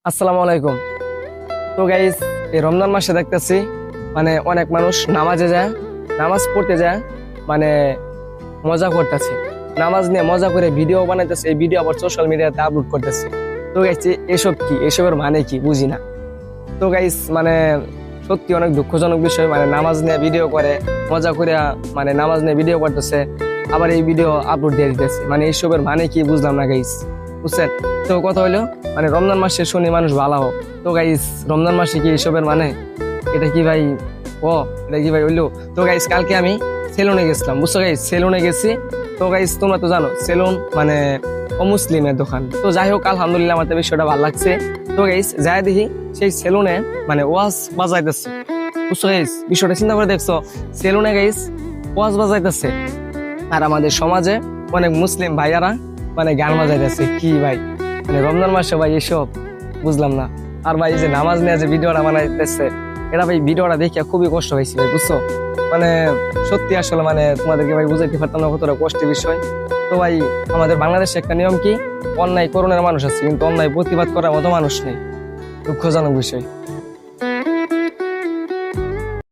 আসসালামু আলাইকুম। তো গাইস, এই রমজান মাসে দেখতেছি মানে অনেক মানুষ নামাজে যায়, নামাজ পড়তে যায়, মানে মজা করতেছে, নামাজ নিয়ে মজা করে ভিডিও বানাইতেছে, এই ভিডিও আবার সোশ্যাল মিডিয়াতে আপলোড করতেছে। তো গাইস, এসব কি, এসবের মানে কি বুঝি না। তো গাইস, মানে সত্যি অনেক দুঃখজনক বিষয়, মানে নামাজ নিয়ে ভিডিও করে মজা করে, মানে নামাজ নিয়ে ভিডিও করতেছে, আবার এই ভিডিও আপলোড দিয়ে দিতেছে। মানে এইসবের মানে কি বুঝলাম না গাইস, বুঝছেন? তো কথা হইলো, মানে রমজান মাসে শুনি মানুষ ভালো হোক। তো গাইস, রমজান মাসে কি এসবের মানে? এটা কি ভাই? ও, এটা কি ভাই হইলো? তো গাইস, কালকে আমি সেলুনে গেছিলাম, বুঝছো গাইস? সেলুনে গেছি। তো গাইস, তোমরা তো জানো সেলুন মানে অমুসলিমের দোকান। তো যাই হোক, আলহামদুলিল্লাহ আমার তো বিষয়টা ভালো লাগছে। তো গাইস, যাই দেখি সেই সেলুনে মানে ওয়াজ বাজাইতেছে, বুঝছো গাইস? বিষয়টা চিন্তা করে দেখছো, সেলুনে গাইস ওয়াজ বাজাইতেছে, আর আমাদের সমাজে অনেক মুসলিম ভাইয়ারা মানে গান বাজাইতেছে। কি ভাই, মানে রমজান মাসে ভাই এসব বুঝলাম না। আর ভাই এই যে নামাজ নিয়ে যে ভিডিওটা বানাইতেছে, এটা ভাই ভিডিওটা দেখে খুবই কষ্ট হয়েছে ভাই, বুঝছো? মানে সত্যি আসলে মানে তোমাদেরকে ভাই বুঝাইতে পারতাম না কতটা কষ্টের বিষয়। তো ভাই, আমাদের বাংলাদেশে একটা নিয়ম কি, অন্যায় করণের মানুষ আছে কিন্তু অন্যায় প্রতিবাদ করার মতো মানুষ নেই। দুঃখজনক বিষয়।